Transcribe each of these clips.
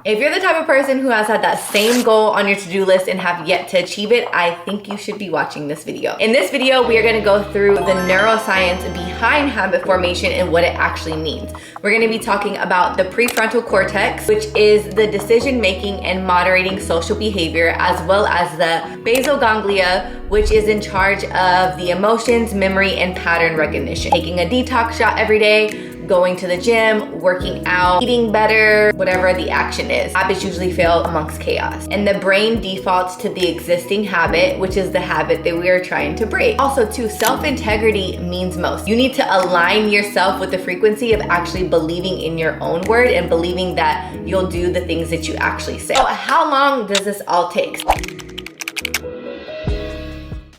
If you're the type of person who has had that same goal on your to-do list and have yet to achieve it, I think you should be watching this video. In this video, we are gonna go through the neuroscience behind habit formation and what it actually means. We're gonna be talking about the prefrontal cortex, which is the decision-making and moderating social behavior, as well as the basal ganglia, which is in charge of the emotions, memory, and pattern recognition. Taking a detox shot every day, going to the gym, working out, eating better, whatever the action is. Habits usually fail amongst chaos. And the brain defaults to the existing habit, which is the habit that we are trying to break. Also too, self-integrity means most. You need to align yourself with the frequency of actually believing in your own word and believing that you'll do the things that you actually say. So how long does this all take?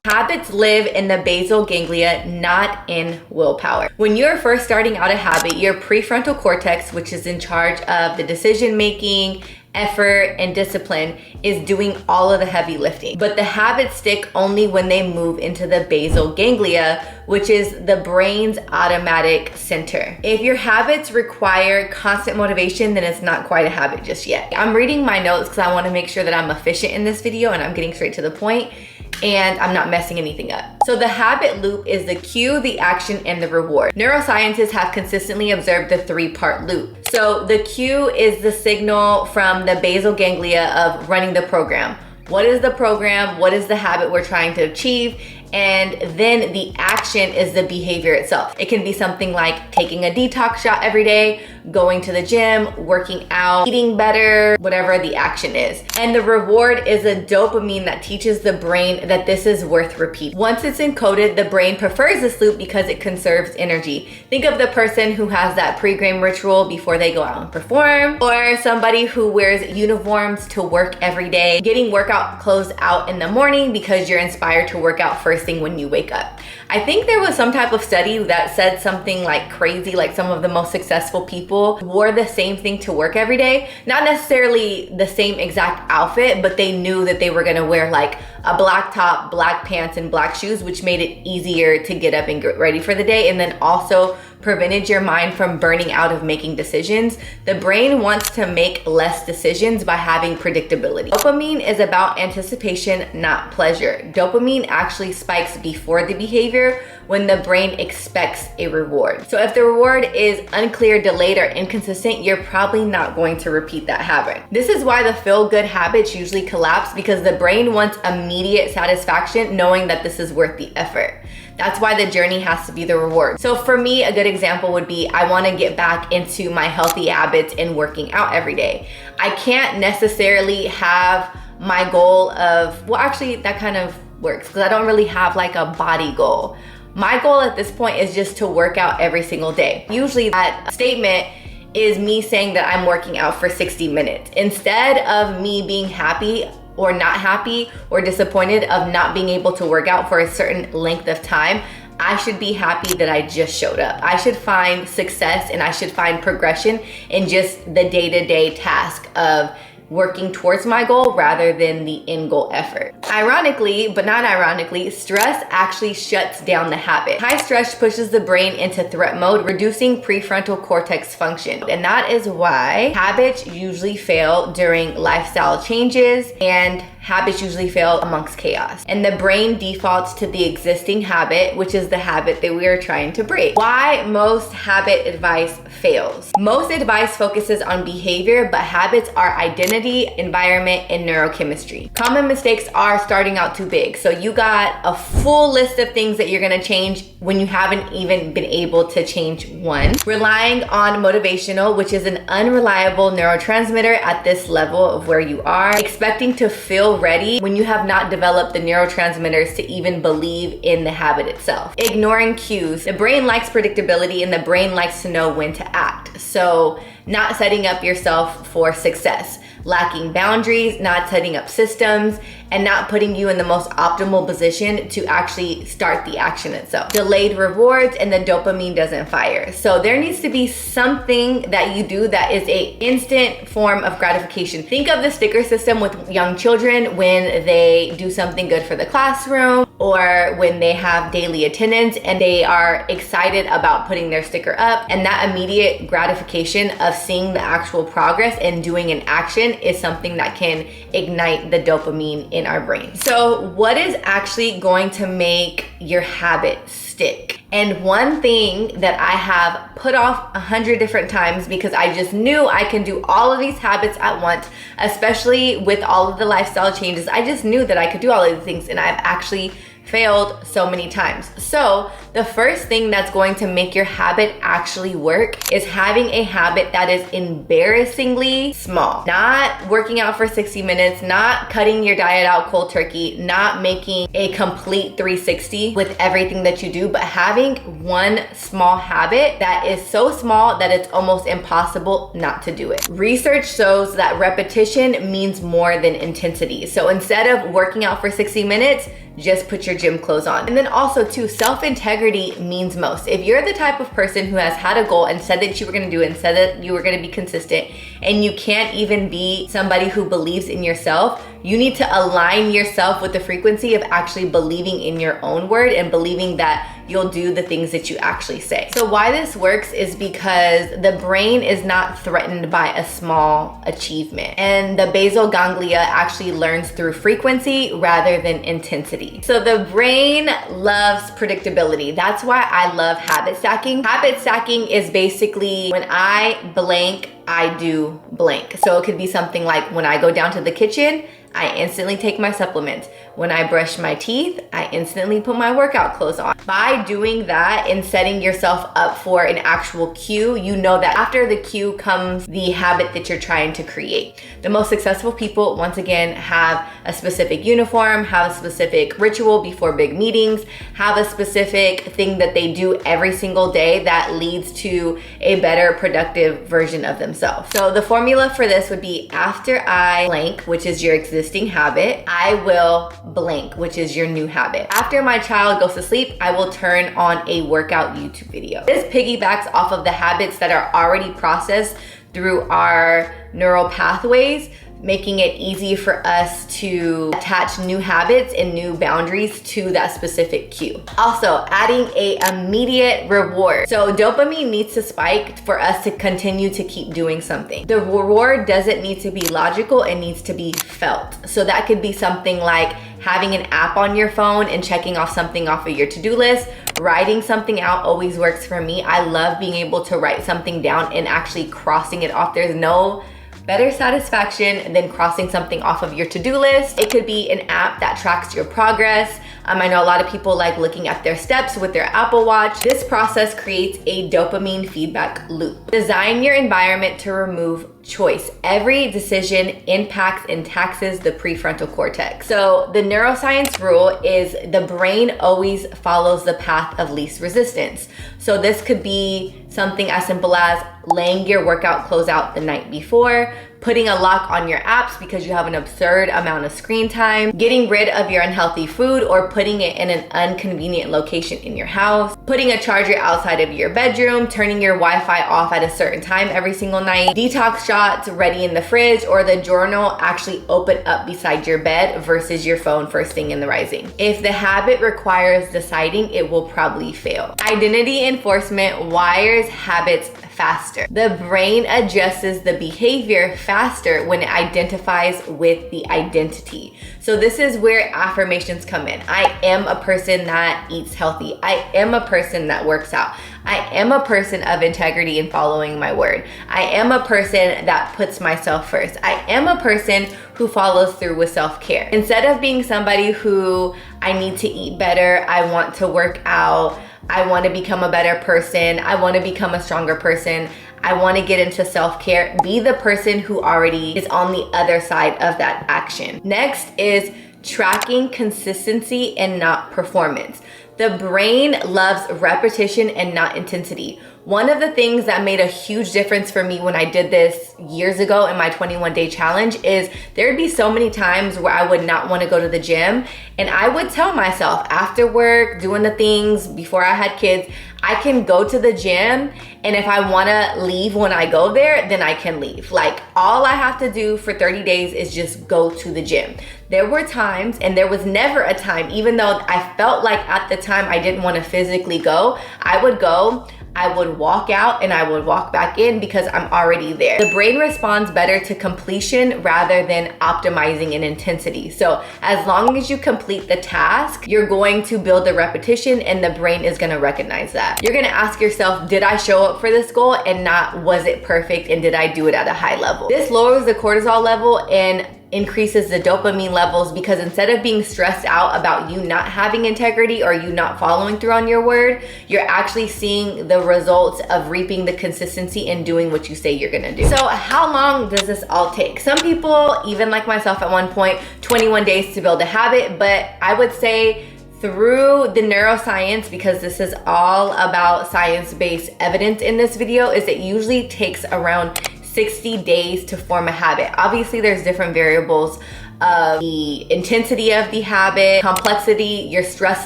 Habits live in the basal ganglia, not in willpower. When you're first starting out a habit, your prefrontal cortex, which is in charge of the decision-making, effort, and discipline, is doing all of the heavy lifting. But the habits stick only when they move into the basal ganglia, which is the brain's automatic center. If your habits require constant motivation, then it's not quite a habit just yet. I'm reading my notes because I want to make sure that I'm efficient in this video and I'm getting straight to the point and I'm not messing anything up. So the habit loop is the cue, the action, and the reward. Neuroscientists have consistently observed the three-part loop. So the cue is the signal from the basal ganglia of running the program. What is the program? What is the habit we're trying to achieve? And then the action is the behavior itself. It can be something like taking a detox shot every day, going to the gym, working out, eating better, whatever the action is. And the reward is a dopamine that teaches the brain that this is worth repeating. Once it's encoded, the brain prefers this loop because it conserves energy. Think of the person who has that pre-game ritual before they go out and perform, or somebody who wears uniforms to work every day, getting workout clothes out in the morning because you're inspired to work out first thing when you wake up. I think there was some type of study that said something like crazy, like some of the most successful people wore the same thing to work every day. Not necessarily the same exact outfit, but they knew that they were gonna wear like a black top, black pants, and black shoes, which made it easier to get up and get ready for the day, and then also prevented your mind from burning out of making decisions. The brain wants to make less decisions by having predictability. Dopamine is about anticipation, not pleasure. Dopamine actually spikes before the behavior when the brain expects a reward. So if the reward is unclear, delayed, or inconsistent, you're probably not going to repeat that habit. This is why the feel-good habits usually collapse, because the brain wants immediate satisfaction knowing that this is worth the effort. That's why the journey has to be the reward. So for me, a good example would be I want to get back into my healthy habits and working out every day. I can't necessarily have my goal of, well, actually that kind of works because I don't really have like a body goal. My goal at this point is just to work out every single day. Usually that statement is me saying that I'm working out for 60 minutes. Instead of me being happy or not happy or disappointed of not being able to work out for a certain length of time, I should be happy that I just showed up. I should find success and I should find progression in just the day-to-day task of working towards my goal rather than the end goal effort. Ironically, but not ironically, stress actually shuts down the habit. High stress pushes the brain into threat mode, reducing prefrontal cortex function. And that is why habits usually fail during lifestyle changes and habits usually fail amongst chaos. And the brain defaults to the existing habit, which is the habit that we are trying to break. Why most habit advice fails. Most advice focuses on behavior, but habits are identity, environment, and neurochemistry. Common mistakes are starting out too big. So you got a full list of things that you're gonna change when you haven't even been able to change one. Relying on motivational, which is an unreliable neurotransmitter at this level of where you are. Expecting to feel ready when you have not developed the neurotransmitters to even believe in the habit itself. Ignoring cues. The brain likes predictability and the brain likes to know when to act. So not setting up yourself for success. Lacking boundaries, not setting up systems, and not putting you in the most optimal position to actually start the action itself. Delayed rewards and the dopamine doesn't fire. So there needs to be something that you do that is a instant form of gratification. Think of the sticker system with young children when they do something good for the classroom or when they have daily attendance and they are excited about putting their sticker up. And that immediate gratification of seeing the actual progress and doing an action is something that can ignite the dopamine in our brain. So what is actually going to make your habit stick? And one thing that I have put off 100 different times because I just knew I can do all of these habits at once, especially with all of the lifestyle changes. I just knew that I could do all of these things, and I've actually failed so many times. So the first thing that's going to make your habit actually work is having a habit that is embarrassingly small. Not working out for 60 minutes, not cutting your diet out cold turkey, not making a complete 360 with everything that you do, but having one small habit that is so small that it's almost impossible not to do it. Research shows that repetition means more than intensity. So instead of working out for 60 minutes, just put your gym clothes on. And then also too, self-integrity means most. If you're the type of person who has had a goal and said that you were gonna do it and said that you were gonna be consistent, and you can't even be somebody who believes in yourself, you need to align yourself with the frequency of actually believing in your own word and believing that you'll do the things that you actually say. So why this works is because the brain is not threatened by a small achievement, and the basal ganglia actually learns through frequency rather than intensity. So the brain loves predictability. That's why I love habit stacking. Habit stacking is basically when I blank, I do blank. So it could be something like when I go down to the kitchen, I instantly take my supplements. When I brush my teeth, I instantly put my workout clothes on. By doing that and setting yourself up for an actual cue, you know that after the cue comes the habit that you're trying to create. The most successful people, once again, have a specific uniform, have a specific ritual before big meetings, have a specific thing that they do every single day that leads to a better, productive version of themselves. So the formula for this would be after I blank, which is your existing habit, I will blank, which is your new habit. After my child goes to sleep, I will turn on a workout YouTube video. This piggybacks off of the habits that are already processed through our neural pathways, making it easy for us to attach new habits and new boundaries to that specific cue. Also, adding a immediate reward. So dopamine needs to spike for us to continue to keep doing something. The reward doesn't need to be logical, it needs to be felt. So that could be something like having an app on your phone and checking off something off of your to-do list. Writing something out always works for me. I love being able to write something down and actually crossing it off. There's no better satisfaction than crossing something off of your to-do list. It could be an app that tracks your progress. I know a lot of people like looking at their steps with their Apple Watch. This process creates a dopamine feedback loop. Design your environment to remove choice. Every decision impacts and taxes the prefrontal cortex. So the neuroscience rule is the brain always follows the path of least resistance. So this could be something as simple as laying your workout clothes out the night before, putting a lock on your apps because you have an absurd amount of screen time, getting rid of your unhealthy food or putting it in an inconvenient location in your house, putting a charger outside of your bedroom, turning your Wi-Fi off at a certain time every single night, detox shots ready in the fridge, or the journal actually open up beside your bed versus your phone first thing in the rising. If the habit requires deciding, it will probably fail. Identity enforcement wires habits faster. The brain adjusts the behavior faster when it identifies with the identity. So this is where affirmations come in. I am a person that eats healthy. I am a person that works out. I am a person of integrity and following my word. I am a person that puts myself first. I am a person who follows through with self-care. Instead of being somebody who I need to eat better, I want to work out, I want to become a better person, I want to become a stronger person, I want to get into self-care, be the person who already is on the other side of that action. Next is tracking consistency and not performance. The brain loves repetition and not intensity. One of the things that made a huge difference for me when I did this years ago in my 21-day challenge is there'd be so many times where I would not want to go to the gym, and I would tell myself after work, doing the things before I had kids, I can go to the gym, and if I want to leave when I go there, then I can leave. Like, all I have to do for 30 days is just go to the gym. There were times, and there was never a time, even though I felt like at the time I didn't want to physically go, I would go, I would walk out, and I would walk back in because I'm already there. The brain responds better to completion rather than optimizing in intensity. So as long as you complete the task, you're going to build the repetition, and the brain is going to recognize that. You're going to ask yourself, did I show up for this goal, and not was it perfect, and did I do it at a high level? This lowers the cortisol level and increases the dopamine levels, because instead of being stressed out about you not having integrity or you not following through on your word, you're actually seeing the results of reaping the consistency and doing what you say you're gonna do. So how long does this all take? Some people, even like myself at one point, 21 days to build a habit, but I would say through the neuroscience, because this is all about science-based evidence in this video, is it usually takes around 60 days to form a habit. Obviously, there's different variables of the intensity of the habit, complexity, your stress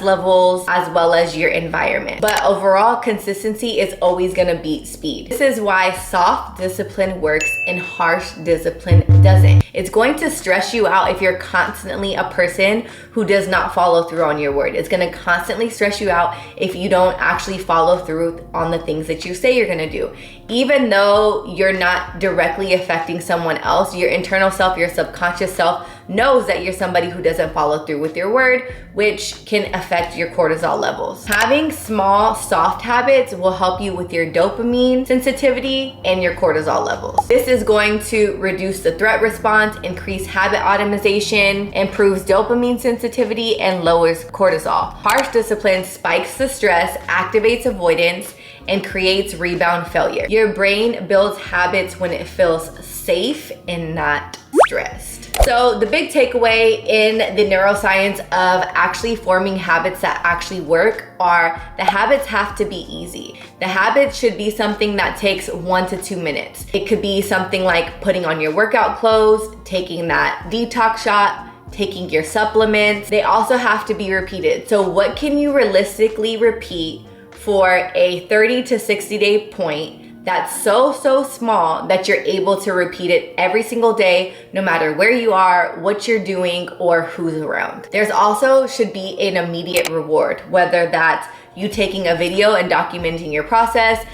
levels, as well as your environment. But overall, consistency is always gonna beat speed. This is why soft discipline works and harsh discipline doesn't. It's going to stress you out if you're constantly a person who does not follow through on your word. It's gonna constantly stress you out if you don't actually follow through on the things that you say you're gonna do. Even though you're not directly affecting someone else, your internal self, your subconscious self knows that you're somebody who doesn't follow through with your word, which can affect your cortisol levels. Having small, soft habits will help you with your dopamine sensitivity and your cortisol levels. This is going to reduce the threat response, increase habit automation, improves dopamine sensitivity, and lowers cortisol. Harsh discipline spikes the stress, activates avoidance, and creates rebound failure. Your brain builds habits when it feels safe and not stressed. So the big takeaway in the neuroscience of actually forming habits that actually work are the habits have to be easy. The habit should be something that takes 1 to 2 minutes. It could be something like putting on your workout clothes, taking that detox shot, taking your supplements. They also have to be repeated. So what can you realistically repeat for a 30 to 60 day point that's so small that you're able to repeat it every single day, no matter where you are, what you're doing, or who's around. There's also should be an immediate reward, whether that's you taking a video and documenting your process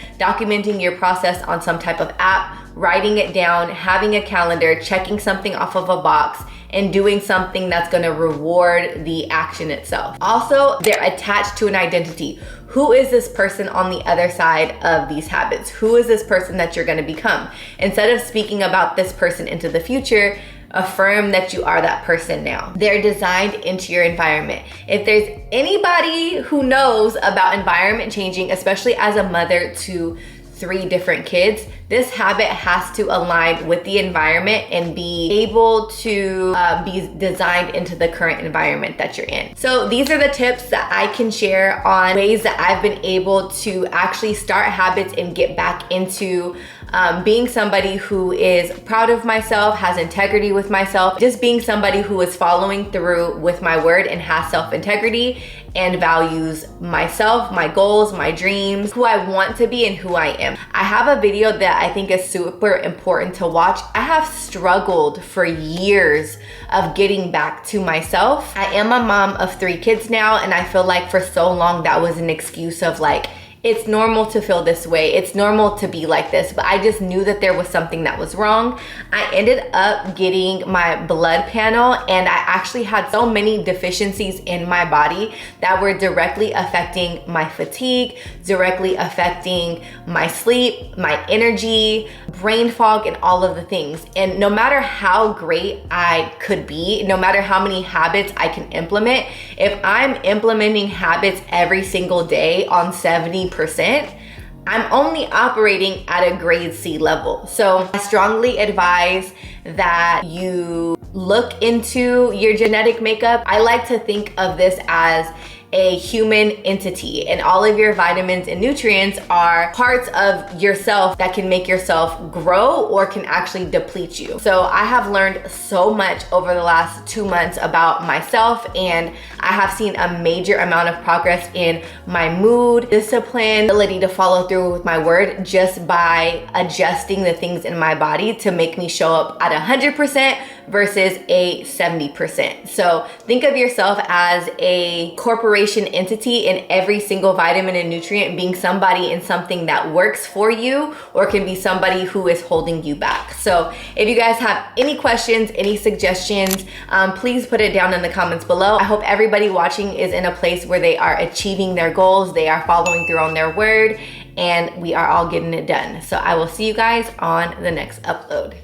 on some type of app, writing it down, having a calendar, checking something off of a box, and doing something that's gonna reward the action itself. Also, they're attached to an identity. Who is this person on the other side of these habits? Who is this person that you're gonna become? Instead of speaking about this person into the future, affirm that you are that person now. They're designed into your environment. If there's anybody who knows about environment changing, especially as a mother to 3 different kids, this habit has to align with the environment and be able to be designed into the current environment that you're in. So these are the tips that I can share on ways that I've been able to actually start habits and get back into being somebody who is proud of myself, has integrity with myself, just being somebody who is following through with my word and has self-integrity and values myself, my goals, my dreams, who I want to be and who I am. I have a video that I think is super important to watch. I have struggled for years of getting back to myself. I am a mom of 3 kids now, and I feel like for so long that was an excuse of like, it's normal to feel this way. It's normal to be like this, but I just knew that there was something that was wrong. I ended up getting my blood panel, and I actually had so many deficiencies in my body that were directly affecting my fatigue, directly affecting my sleep, my energy, brain fog, and all of the things. And no matter how great I could be, no matter how many habits I can implement, if I'm implementing habits every single day on 70%, I'm only operating at a grade C level. So I strongly advise that you look into your genetic makeup. I like to think of this as a human entity, and all of your vitamins and nutrients are parts of yourself that can make yourself grow or can actually deplete you. So I have learned so much over the last 2 months about myself, and I have seen a major amount of progress in my mood, discipline, ability to follow through with my word just by adjusting the things in my body to make me show up at 100% versus a 70%. So think of yourself as a corporation entity, in every single vitamin and nutrient being somebody and something that works for you or can be somebody who is holding you back. So if you guys have any questions, any suggestions, please put it down in the comments below. I hope everybody watching is in a place where they are achieving their goals, they are following through on their word, and we are all getting it done. So I will see you guys on the next upload.